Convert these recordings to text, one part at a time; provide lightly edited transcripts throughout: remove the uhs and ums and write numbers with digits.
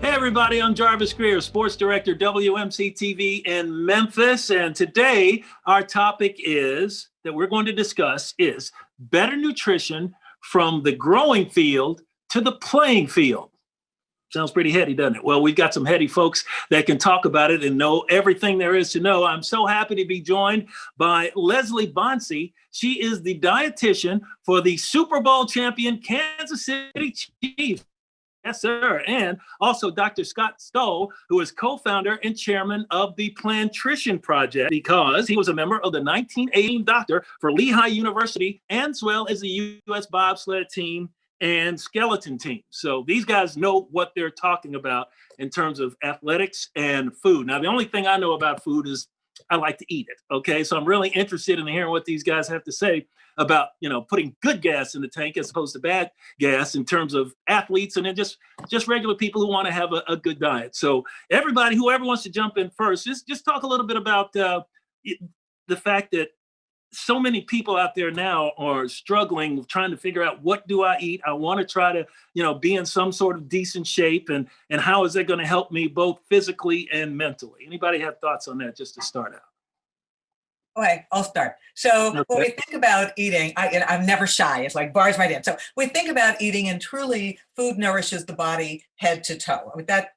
Hey everybody, I'm Jarvis Greer, Sports Director, WMC TV in Memphis. And today our topic is that we're going to discuss is better nutrition from the growing field to the playing field. Sounds pretty heady, doesn't it? Well, we've got some heady folks that can talk about it and know everything there is to know. I'm so happy to be joined by Leslie Bonci. She is the dietitian for the Super Bowl champion Kansas City Chiefs. Yes, sir. And also Dr. Scott Stoll, who is co-founder and chairman of the Plantrician Project because he was a member of the 1980 doctor for Lehigh University, as well as the U.S. bobsled team and skeleton team. So these guys know what they're talking about in terms of athletics and food. Now, the only thing I know about food is I like to eat it. Okay. So I'm really interested in hearing what these guys have to say about, putting good gas in the tank as opposed to bad gas in terms of athletes and then just regular people who want to have a good diet. So everybody, whoever wants to jump in first, just talk a little bit about the fact that so many people out there now are struggling with trying to figure out what do I eat? I want to try to, be in some sort of decent shape and how is that going to help me both physically and mentally? Anybody have thoughts on that just to start out? Okay, I'll start. So Okay. when we think about eating, I'm never shy. It's like bars right in. So we think about eating and truly food nourishes the body head to toe. I mean, that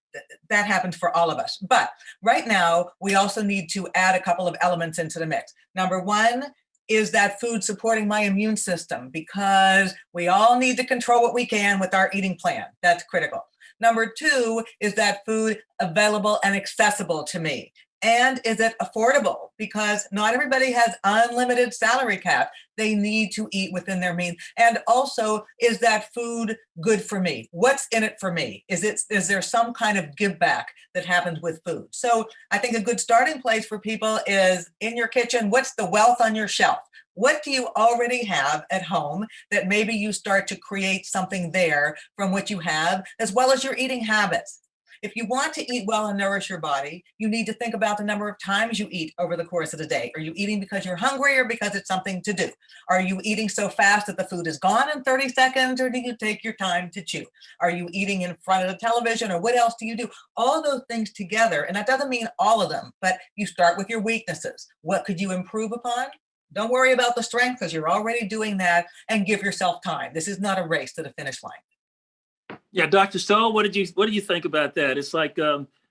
happens for all of us. But right now, we also need to add a couple of elements into the mix. Number one is that food supporting my immune system because we all need to control what we can with our eating plan. That's critical. Number two is that food available and accessible to me. And is it affordable? Because not everybody has unlimited salary cap. They need to eat within their means. And also, is that food good for me? What's in it for me? Is there some kind of give back that happens with food? So I think a good starting place for people is in your kitchen. What's the wealth on your shelf? What do you already have at home that maybe you start to create something there from what you have, as well as your eating habits? If you want to eat well and nourish your body, you need to think about the number of times you eat over the course of the day. Are you eating because you're hungry or because it's something to do? Are you eating so fast that the food is gone in 30 seconds or do you take your time to chew? Are you eating in front of the television or what else do you do? All those things together, and that doesn't mean all of them, but you start with your weaknesses. What could you improve upon? Don't worry about the strength because you're already doing that, and give yourself time. This is not a race to the finish line. Yeah, Dr. Stoll, what do you think about that? It's like,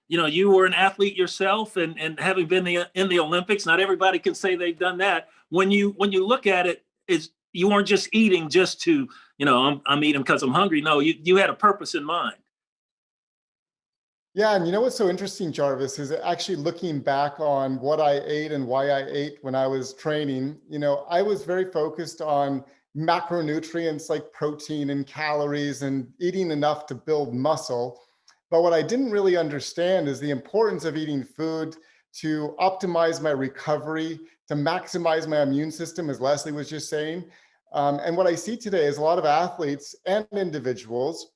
you were an athlete yourself and having been in the Olympics, not everybody can say they've done that. When you look at it, you weren't just eating just to, I'm eating because I'm hungry. No, you had a purpose in mind. Yeah, and you know what's so interesting, Jarvis, is actually looking back on what I ate and why I ate when I was training. I was very focused on macronutrients like protein and calories and eating enough to build muscle. But what I didn't really understand is the importance of eating food to optimize my recovery, to maximize my immune system, as Leslie was just saying. And what I see today is a lot of athletes and individuals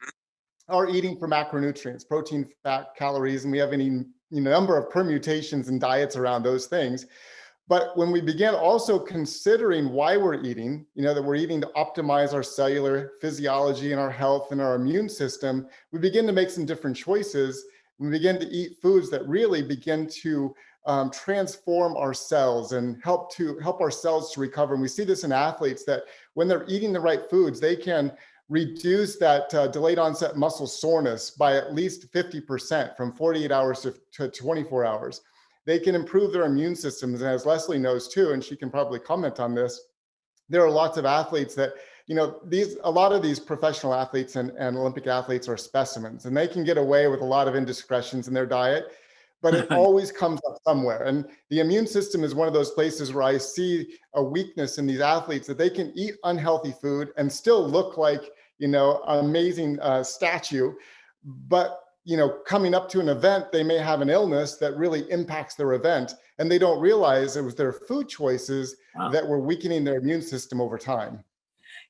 are eating for macronutrients, protein, fat, calories, and we have any number of permutations and diets around those things. But when we begin also considering why we're eating, that we're eating to optimize our cellular physiology and our health and our immune system, we begin to make some different choices. We begin to eat foods that really begin to transform our cells and help our cells to recover. And we see this in athletes that when they're eating the right foods, they can reduce that delayed onset muscle soreness by at least 50% from 48 hours to 24 hours. They can improve their immune systems. And as Leslie knows too, and she can probably comment on this, there are lots of athletes that, a lot of these professional athletes and Olympic athletes are specimens, and they can get away with a lot of indiscretions in their diet, but it always comes up somewhere. And the immune system is one of those places where I see a weakness in these athletes that they can eat unhealthy food and still look like, an amazing statue, but coming up to an event, they may have an illness that really impacts their event, and they don't realize it was their food choices that were weakening their immune system over time.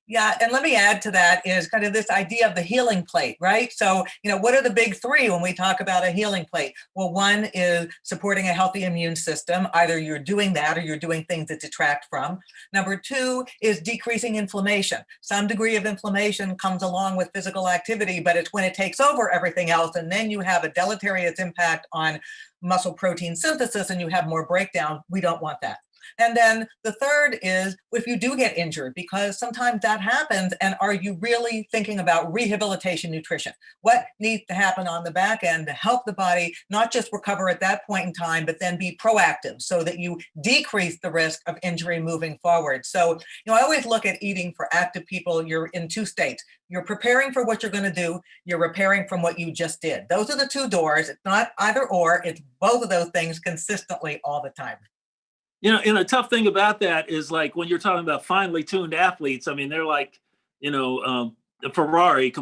Yeah, and let me add to that is kind of this idea of the healing plate, right? So, what are the big three when we talk about a healing plate? Well, one is supporting a healthy immune system. Either you're doing that or you're doing things that detract from. Number two is decreasing inflammation. Some degree of inflammation comes along with physical activity, but it's when it takes over everything else, and then you have a deleterious impact on muscle protein synthesis and you have more breakdown. We don't want that. And then the third is if you do get injured, because sometimes that happens, and are you really thinking about rehabilitation nutrition? What needs to happen on the back end to help the body not just recover at that point in time, but then be proactive so that you decrease the risk of injury moving forward. So, I always look at eating for active people. You're in two states. You're preparing for what you're going to do. You're repairing from what you just did. Those are the two doors. It's not either or. It's both of those things consistently all the time. And a tough thing about that is like when you're talking about finely tuned athletes, I mean, they're like, a Ferrari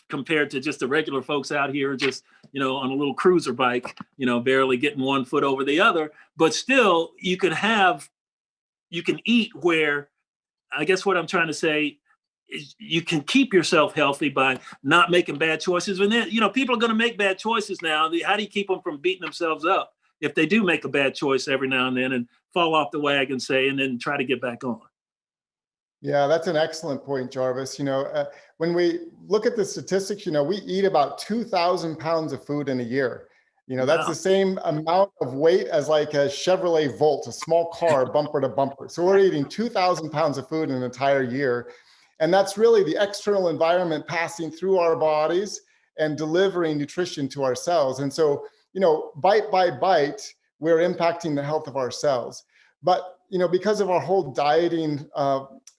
compared to just the regular folks out here, just, on a little cruiser bike, barely getting one foot over the other. But still, you can eat where, I guess what I'm trying to say is you can keep yourself healthy by not making bad choices. And then, people are going to make bad choices now. How do you keep them from beating themselves up if they do make a bad choice every now and then and fall off the wagon, say, and then try to get back on? Yeah, that's an excellent point, Jarvis. When we look at the statistics, we eat about 2,000 pounds of food in a year. That's the same amount of weight as like a Chevrolet Volt, a small car, bumper to bumper. So we're eating 2,000 pounds of food in an entire year. And that's really the external environment passing through our bodies and delivering nutrition to our cells. And so, bite by bite, we're impacting the health of our cells. But, because of our whole dieting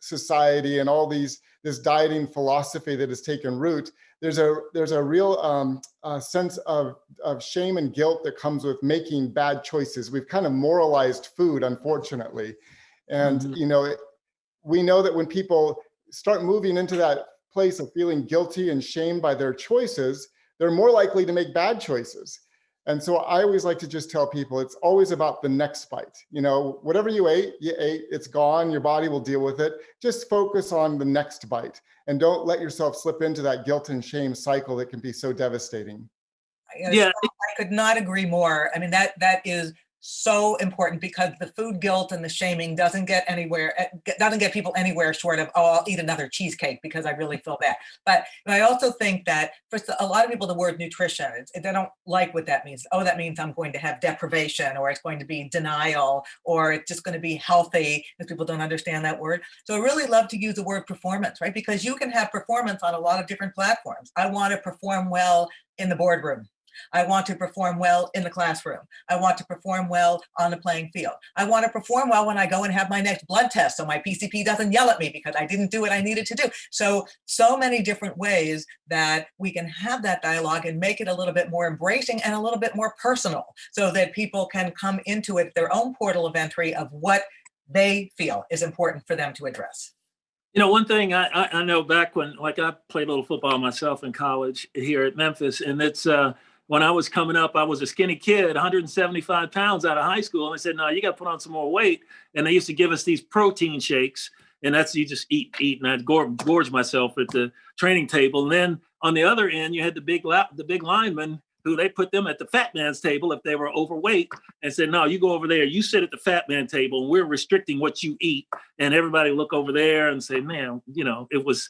society and all this dieting philosophy that has taken root, there's a real sense of shame and guilt that comes with making bad choices. We've kind of moralized food, unfortunately. And, we know that when people start moving into that place of feeling guilty and shamed by their choices, they're more likely to make bad choices. And so I always like to just tell people it's always about the next bite. Whatever you ate, it's gone. Your body will deal with it. Just focus on the next bite and don't let yourself slip into that guilt and shame cycle that can be so devastating. Yeah, I could not agree more. I mean, that is so important, because the food guilt and the shaming doesn't get people anywhere short of, oh, I'll eat another cheesecake because I really feel bad. But I also think that for a lot of people, the word nutrition, they don't like what that means. Oh, that means I'm going to have deprivation, or it's going to be denial, or it's just going to be healthy, because people don't understand that word. So I really love to use the word performance, right? Because you can have performance on a lot of different platforms. I want to perform well in the boardroom. I want to perform well in the classroom. I want to perform well on the playing field. I want to perform well when I go and have my next blood test, so my PCP doesn't yell at me because I didn't do what I needed to do. So many different ways that we can have that dialogue and make it a little bit more embracing and a little bit more personal, so that people can come into it their own portal of entry of what they feel is important for them to address. One thing I know back when, like, I played a little football myself in college here at Memphis, and it's when I was coming up, I was a skinny kid, 175 pounds out of high school. And I said, no, you got to put on some more weight. And they used to give us these protein shakes. And that's, you just eat. And I'd gorge myself at the training table. And then on the other end, you had the big linemen who they put them at the fat man's table if they were overweight, and said, no, you go over there, you sit at the fat man table, and we're restricting what you eat. And everybody look over there and say, man, it was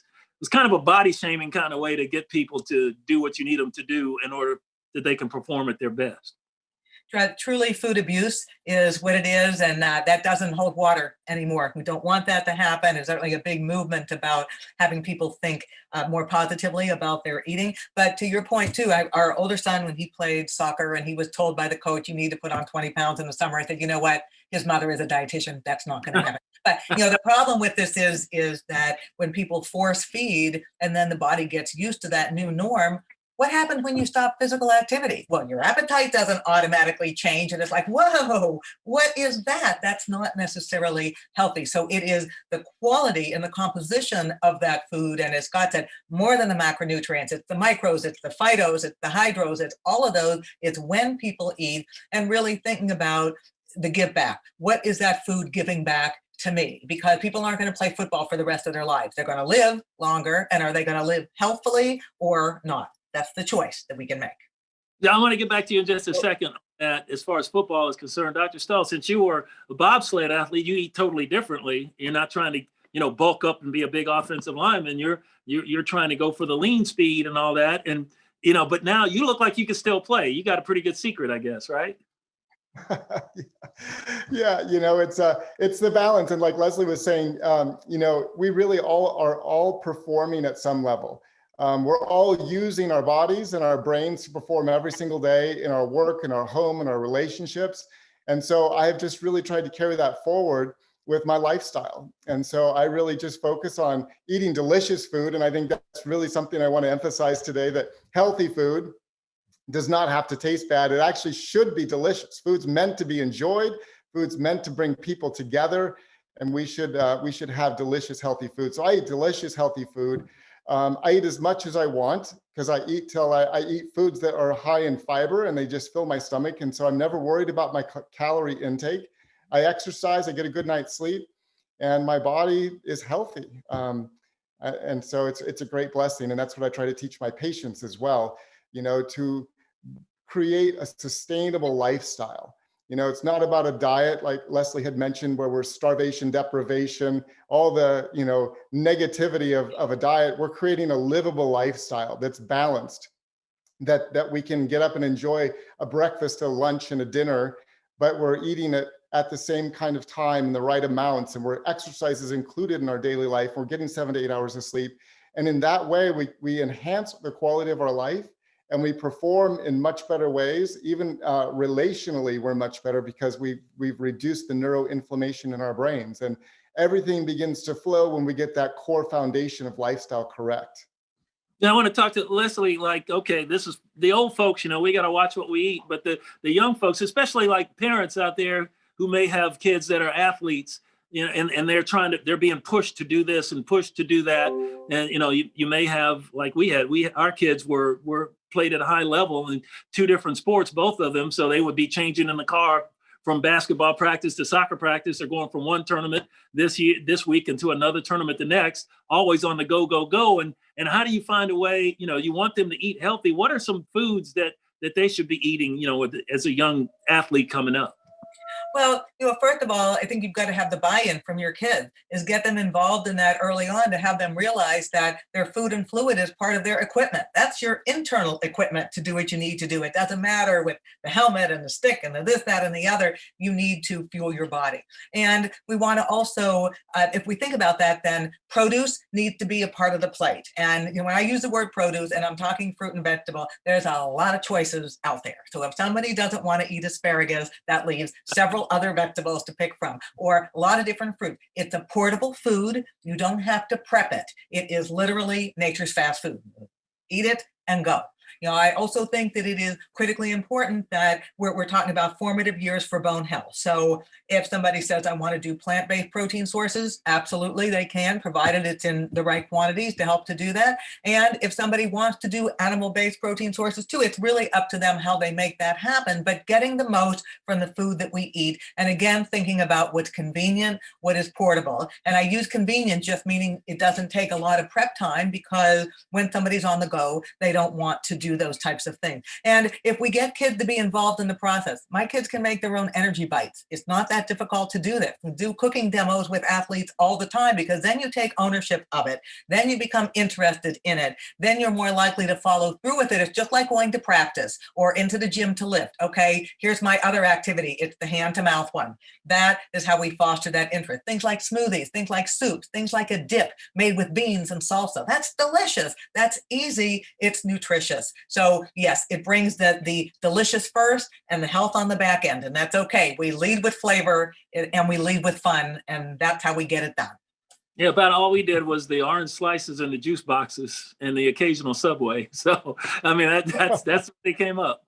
kind of a body shaming kind of way to get people to do what you need them to do in order that they can perform at their best. Truly, food abuse is what it is, and that doesn't hold water anymore. We don't want that to happen. There's certainly a big movement about having people think more positively about their eating. But to your point too, our older son, when he played soccer and he was told by the coach, you need to put on 20 pounds in the summer, I said, you know what? His mother is a dietitian. That's not going to happen. But the problem with this is that when people force feed and then the body gets used to that new norm, what happens when you stop physical activity? Well, your appetite doesn't automatically change. And it's like, whoa, what is that? That's not necessarily healthy. So it is the quality and the composition of that food. And as Scott said, more than the macronutrients, it's the micros, it's the phytos, it's the hydros, it's all of those. It's when people eat and really thinking about the give back. What is that food giving back to me, because people aren't going to play football for the rest of their lives. They're going to live longer, and are they going to live healthfully or not? That's the choice that we can make. Yeah, I want to get back to you in just a second. That as far as football is concerned, Dr. Stoll, since you were a bobsled athlete, you eat totally differently. You're not trying to, bulk up and be a big offensive lineman. You're trying to go for the lean speed and all that. And but now you look like you can still play. You got a pretty good secret, I guess, right? Yeah, it's the balance. And like Leslie was saying, we really all performing at some level. We're all using our bodies and our brains to perform every single day in our work, in our home, in our relationships. And so I've just really tried to carry that forward with my lifestyle. And so I really just focus on eating delicious food. And I think that's really something I want to emphasize today, that healthy food does not have to taste bad. It actually should be delicious. Food's meant to be enjoyed. Food's meant to bring people together. And we should have delicious, healthy food. So I eat delicious, healthy food. I eat as much as I want, because I eat till I eat foods that are high in fiber and they just fill my stomach. And so I'm never worried about my calorie intake. I exercise, I get a good night's sleep, and my body is healthy. And so it's a great blessing. And that's what I try to teach my patients as well, to create a sustainable lifestyle. It's not about a diet like Leslie had mentioned, where we're starvation, deprivation, all the, negativity of a diet. We're creating a livable lifestyle that's balanced, that we can get up and enjoy a breakfast, a lunch, and a dinner, but we're eating it at the same kind of time in the right amounts, and where exercise is included in our daily life. We're getting 7 to 8 hours of sleep. And in that way, we enhance the quality of our life, and we perform in much better ways. Even relationally, we're much better, because we've reduced the neuroinflammation in our brains, and everything begins to flow when we get that core foundation of lifestyle correct. Now I want to talk to Leslie, like, okay, this is the old folks, we got to watch what we eat, but the young folks, especially like parents out there who may have kids that are athletes, and they're being pushed to do this and pushed to do that. And, you may have, like our kids were played at a high level in two different sports, both of them. So they would be changing in the car from basketball practice to soccer practice, or going from one tournament this week into another tournament the next, always on the go. And how do you find a way, you want them to eat healthy? What are some foods that they should be eating, as a young athlete coming up? Well, first of all, I think you've got to have the buy-in from your kids, is get them involved in that early on, to have them realize that their food and fluid is part of their equipment. That's your internal equipment to do what you need to do. It doesn't matter with the helmet and the stick and the this, that, and the other. You need to fuel your body. And we want to also, if we think about that, then produce needs to be a part of the plate. And when I use the word produce, and I'm talking fruit and vegetable, there's a lot of choices out there. So if somebody doesn't want to eat asparagus, that leaves several other vegetables to pick from, or a lot of different fruit. It's a portable food. You don't have to prep it. It is literally nature's fast food. Eat it and go. I also think that it is critically important that we're talking about formative years for bone health. So if somebody says, I want to do plant-based protein sources, absolutely they can, provided it's in the right quantities to help to do that. And if somebody wants to do animal-based protein sources too, it's really up to them how they make that happen, but getting the most from the food that we eat. And again, thinking about what's convenient, what is portable. And I use convenient just meaning it doesn't take a lot of prep time, because when somebody's on the go, they don't want to do those types of things. And if we get kids to be involved in the process, my kids can make their own energy bites. It's not that difficult to do this. We do cooking demos with athletes all the time, because then you take ownership of it. Then you become interested in it. Then you're more likely to follow through with it. It's just like going to practice or into the gym to lift. Okay, here's my other activity. It's the hand to mouth one. That is how we foster that interest. Things like smoothies, things like soups, things like a dip made with beans and salsa. That's delicious. That's easy. It's nutritious. So yes, it brings the delicious first and the health on the back end, and that's okay. We lead with flavor and we lead with fun, and that's how we get it done. Yeah, about all we did was the orange slices and the juice boxes and the occasional Subway. So, I mean, that's what they came up.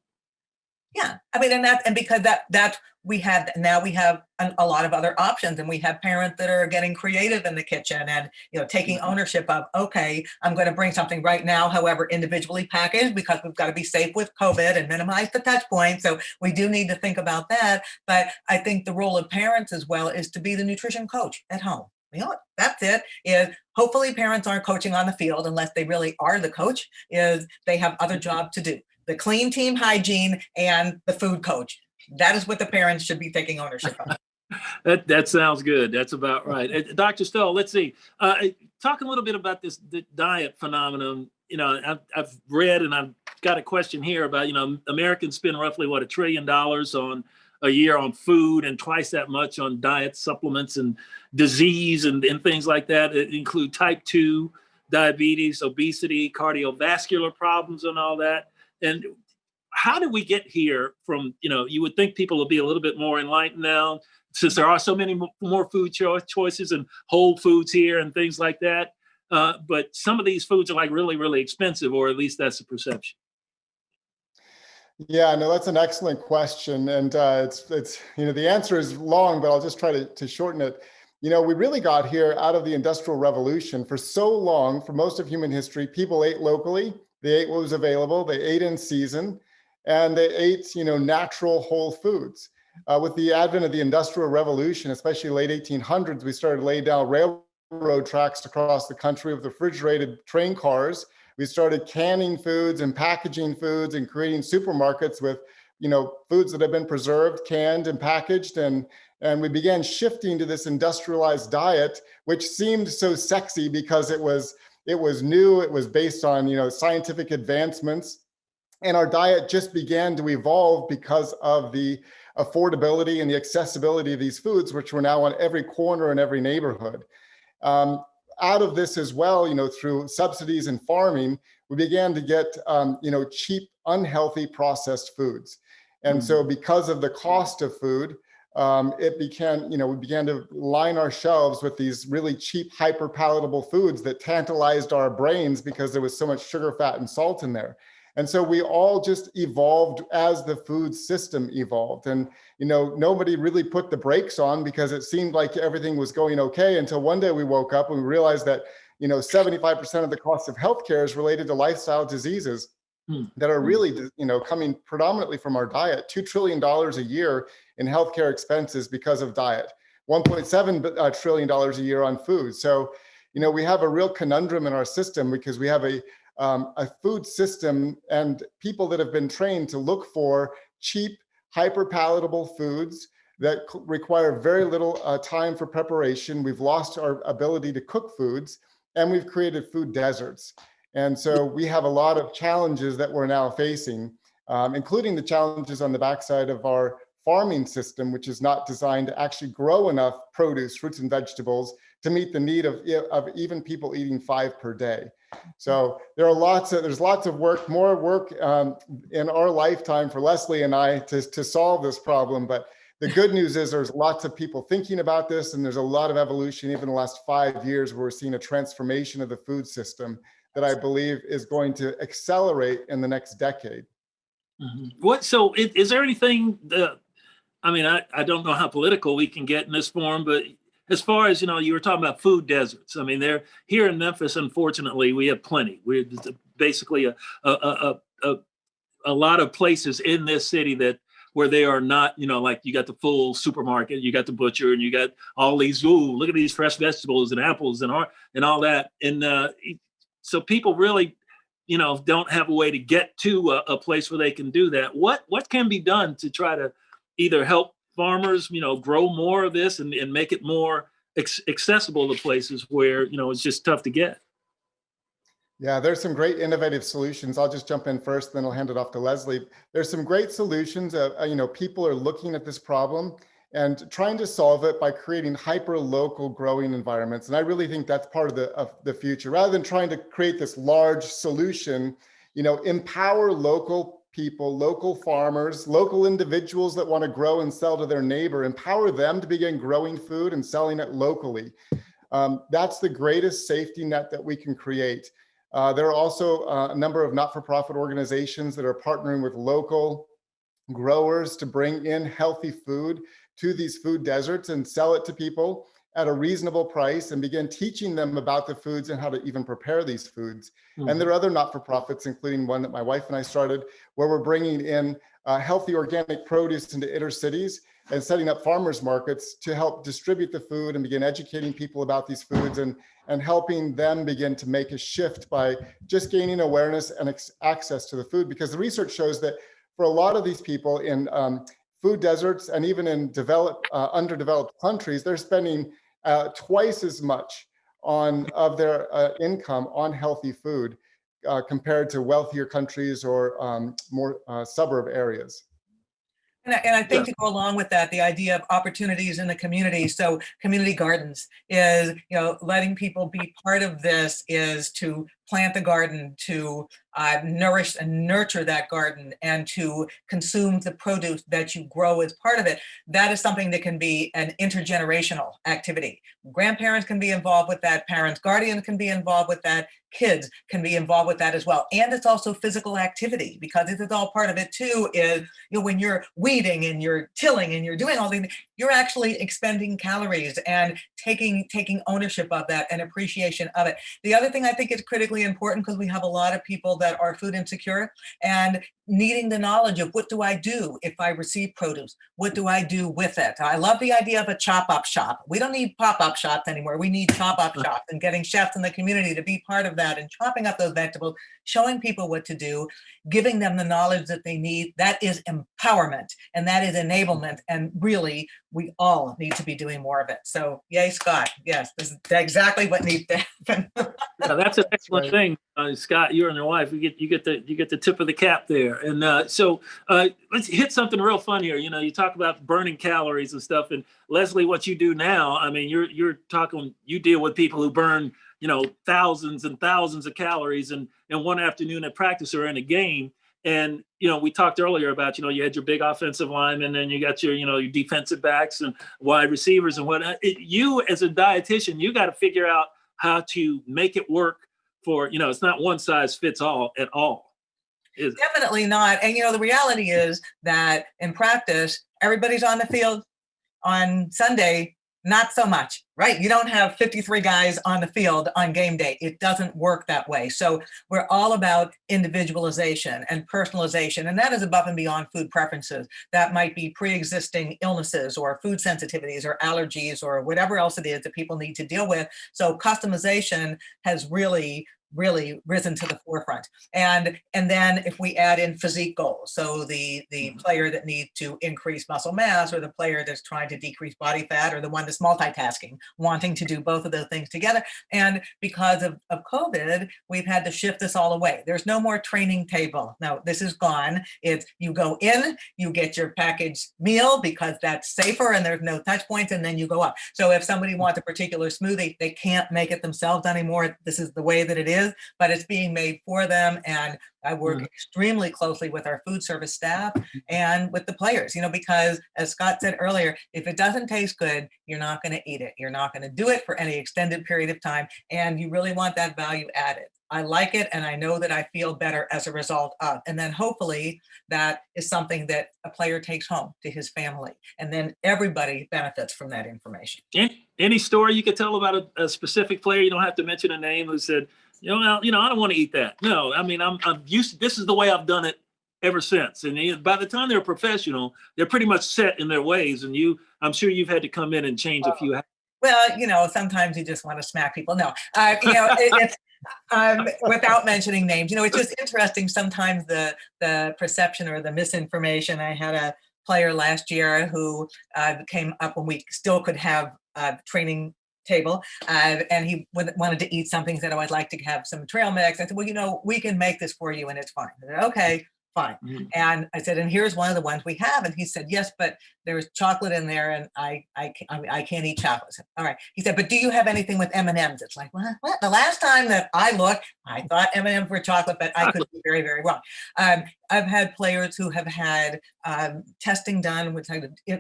Yeah, I mean, and because that we have now we have a lot of other options, and we have parents that are getting creative in the kitchen and taking ownership of, okay, I'm going to bring something right now, however individually packaged, because we've got to be safe with COVID and minimize the touch point. So we do need to think about that. But I think the role of parents as well is to be the nutrition coach at home. That's it. Is hopefully parents aren't coaching on the field unless they really are the coach. Is they have other job to do. The clean team hygiene and the food coach. That is what the parents should be taking ownership of. That sounds good. That's about right. Dr. Stoll, let's see. Talk a little bit about the diet phenomenon. I've read and I've got a question here about, Americans spend roughly $1 trillion on a year on food and twice that much on diet supplements and disease and things like that. It include type 2 diabetes, obesity, cardiovascular problems and all that. And how did we get here from, you would think people will be a little bit more enlightened now, since there are so many more food choices and whole foods here and things like that. But some of these foods are like really, really expensive, or at least that's the perception. Yeah, no, that's an excellent question. And it's the answer is long, but I'll just try to shorten it. We really got here out of the Industrial Revolution. For so long, for most of human history, people ate locally. They ate what was available. They ate in season, and they ate, natural whole foods. With the advent of the Industrial Revolution, especially late 1800s, we started laying down railroad tracks across the country with refrigerated train cars. We started canning foods and packaging foods and creating supermarkets with, foods that have been preserved, canned, and packaged. And we began shifting to this industrialized diet, which seemed so sexy because it was new. It was based on, scientific advancements. And our diet just began to evolve because of the affordability and the accessibility of these foods, which were now on every corner in every neighborhood. Out of this as well, through subsidies and farming, we began to get, cheap, unhealthy processed foods. And so because of the cost of food, we began to line our shelves with these really cheap, hyper palatable foods that tantalized our brains because there was so much sugar, fat, and salt in there. And so we all just evolved as the food system evolved. And, nobody really put the brakes on because it seemed like everything was going okay until one day we woke up and we realized that, 75% of the cost of healthcare is related to lifestyle diseases that are really, coming predominantly from our diet. $2 trillion a year in healthcare expenses because of diet, $1.7 trillion a year on food. So, we have a real conundrum in our system because we have a food system and people that have been trained to look for cheap, hyper palatable foods that require very little time for preparation. We've lost our ability to cook foods, and we've created food deserts. And so we have a lot of challenges that we're now facing, including the challenges on the backside of our farming system, which is not designed to actually grow enough produce, fruits and vegetables to meet the need of even people eating 5 per day. So there's lots of work, more work in our lifetime for Leslie and I to solve this problem. But the good news is there's lots of people thinking about this, and there's a lot of evolution, even in the last 5 years, where we're seeing a transformation of the food system that I believe is going to accelerate in the next decade. So is there anything I don't know how political we can get in this forum, but as far as, you were talking about food deserts. I mean, they're here in Memphis, unfortunately, we have plenty. We're basically a lot of places in this city where they are not, like you got the full supermarket, you got the butcher, and you got all these, look at these fresh vegetables and apples and all that. And so people really, don't have a way to get to a place where they can do that. What can be done to try to either help farmers, grow more of this and make it more accessible to places where, it's just tough to get? Yeah, there's some great innovative solutions. I'll just jump in first, then I'll hand it off to Leslie. There's some great solutions. People are looking at this problem and trying to solve it by creating hyper local growing environments. And I really think that's part of the future. Rather than trying to create this large solution, empower local people, local farmers, local individuals that want to grow and sell to their neighbor, empower them to begin growing food and selling it locally. That's the greatest safety net that we can create. There are also a number of not-for-profit organizations that are partnering with local growers to bring in healthy food to these food deserts and sell it to people at a reasonable price and begin teaching them about the foods and how to even prepare these foods. And there are other not-for-profits, including one that my wife and I started, where we're bringing in healthy organic produce into inner cities and setting up farmers markets to help distribute the food and begin educating people about these foods and helping them begin to make a shift by just gaining awareness and access to the food. Because the research shows that for a lot of these people in food deserts and even in underdeveloped countries, they're spending twice as much of their income on healthy food compared to wealthier countries or more suburb areas. And I think to go along with that, the idea of opportunities in the community. So community gardens is, letting people be part of this is to plant the garden, to nourish and nurture that garden, and to consume the produce that you grow as part of it. That is something that can be an intergenerational activity. Grandparents can be involved with that, parents, guardians can be involved with that, kids can be involved with that as well. And it's also physical activity, because this is all part of it too, is when you're weeding and you're tilling and you're doing all these, you're actually expending calories and taking ownership of that and appreciation of it. The other thing I think is critically important, because we have a lot of people that are food insecure and needing the knowledge of, what do I do if I receive produce? What do I do with it? I love the idea of a chop-up shop. We don't need pop-up shops anymore. We need chop-up shops, and getting chefs in the community to be part of that and chopping up those vegetables, showing people what to do, giving them the knowledge that they need. That is empowerment, and that is enablement. And really, we all need to be doing more of it. So yay, Scott. Yes, this is exactly what needs to happen. Yeah, that's an excellent thing, Scott. You and your wife, you get the tip of the cap there. And so let's hit something real fun here. You talk about burning calories and stuff. And Leslie, what you do now, I mean, you're talking. You deal with people who burn thousands and thousands of calories in one afternoon at practice or in a game. And we talked earlier about you had your big offensive linemen, and you got your defensive backs and wide receivers and whatnot. You as a dietitian, you got to figure out how to make it work for it's not one size fits all at all. Definitely not. And the reality is that in practice, everybody's on the field. On Sunday, not so much, right? You don't have 53 guys on the field on game day. It doesn't work that way. So we're all about individualization and personalization, and that is above and beyond food preferences. That might be pre-existing illnesses or food sensitivities or allergies or whatever else it is that people need to deal with. So customization has really risen to the forefront. And then if we add in physique goals, so the player that needs to increase muscle mass, or the player that's trying to decrease body fat, or the one that's multitasking, wanting to do both of those things together. And because of COVID, we've had to shift this all away. There's no more training table. Now, this is gone. It's you go in, you get your packaged meal because that's safer and there's no touch points, and then you go up. So if somebody wants a particular smoothie, they can't make it themselves anymore. This is the way that it is. But it's being made for them. And I work extremely closely with our food service staff and with the players, because as Scott said earlier, if it doesn't taste good, you're not going to eat it. You're not going to do it for any extended period of time. And you really want that value added. I like it, and I know that I feel better as a result of. And then hopefully that is something that a player takes home to his family. And then everybody benefits from that information. Any story you could tell about a specific player? You don't have to mention a name, who said, I don't want to eat that. No, I mean, I'm used to, this is the way I've done it ever since. And by the time they're a professional, they're pretty much set in their ways. And I'm sure you've had to come in and change a few. Well, sometimes you just want to smack people. No, it's without mentioning names. It's just interesting sometimes the perception or the misinformation. I had a player last year who came up when we still could have training table, and he wanted to eat something. He said, I'd like to have some trail mix. I said, well, we can make this for you and it's fine. I said, okay, fine. And I said, and here's one of the ones we have. And he said, yes, but there's chocolate in there, and I can't eat chocolate. All right. He said, but do you have anything with M&Ms? It's like, what? The last time that I looked, I thought M&Ms were chocolate, but I could be very, very wrong. I've had players who have had testing done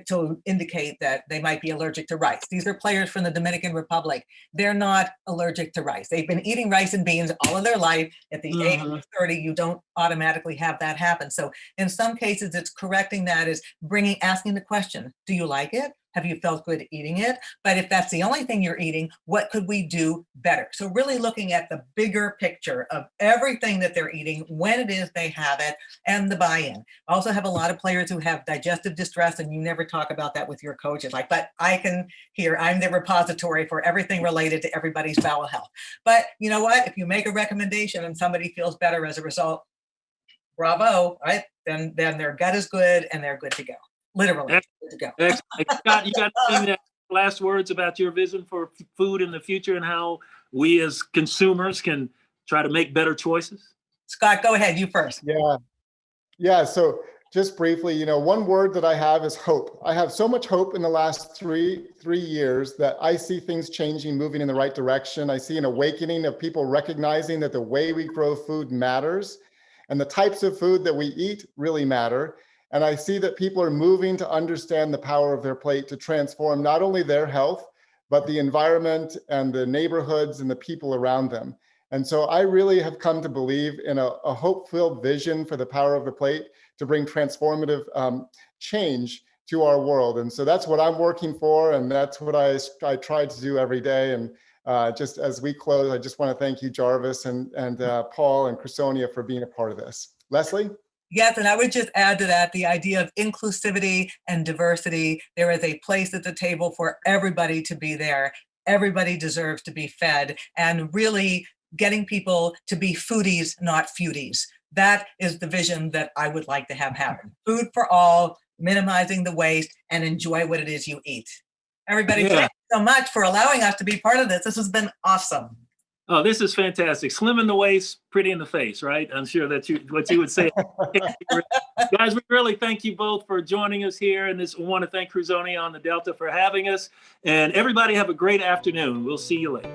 to indicate that they might be allergic to rice. These are players from the Dominican Republic. They're not allergic to rice. They've been eating rice and beans all of their life. At the age of 30, you don't automatically have that happen. So in some cases, it's correcting that, is asking the question, do you like it? Have you felt good eating it? But if that's the only thing you're eating, what could we do better? So really looking at the bigger picture of everything that they're eating, when it is they have it, and the buy-in. I also have a lot of players who have digestive distress, and you never talk about that with your coaches. Like, but I'm the repository for everything related to everybody's bowel health. But you know what? If you make a recommendation and somebody feels better as a result, bravo, right? Then their gut is good and they're good to go. Literally, good to go. Scott, you got any last words about your vision for food in the future and how we as consumers can try to make better choices? Scott, go ahead. You first. Yeah. So just briefly, one word that I have is hope. I have so much hope in the last three years that I see things changing, moving in the right direction. I see an awakening of people recognizing that the way we grow food matters, and the types of food that we eat really matter. And I see that people are moving to understand the power of their plate to transform not only their health, but the environment and the neighborhoods and the people around them. And so I really have come to believe in a hope-filled vision for the power of the plate to bring transformative change to our world. And so that's what I'm working for, and that's what I try to do every day. And just as we close, I just want to thank you, Jarvis, and Paul and Crusonia for being a part of this. Leslie? Yes, and I would just add to that the idea of inclusivity and diversity. There is a place at the table for everybody to be there. Everybody deserves to be fed, and really getting people to be foodies, not feudies. That is the vision that I would like to have happen. Food for all, minimizing the waste, and enjoy what it is you eat. Everybody, thank you so much for allowing us to be part of this. This has been awesome. Oh, this is fantastic. Slim in the waist, pretty in the face, right? I'm sure that's what you would say. Guys, we really thank you both for joining us here. And we want to thank Crusonia on the Delta for having us. And everybody have a great afternoon. We'll see you later.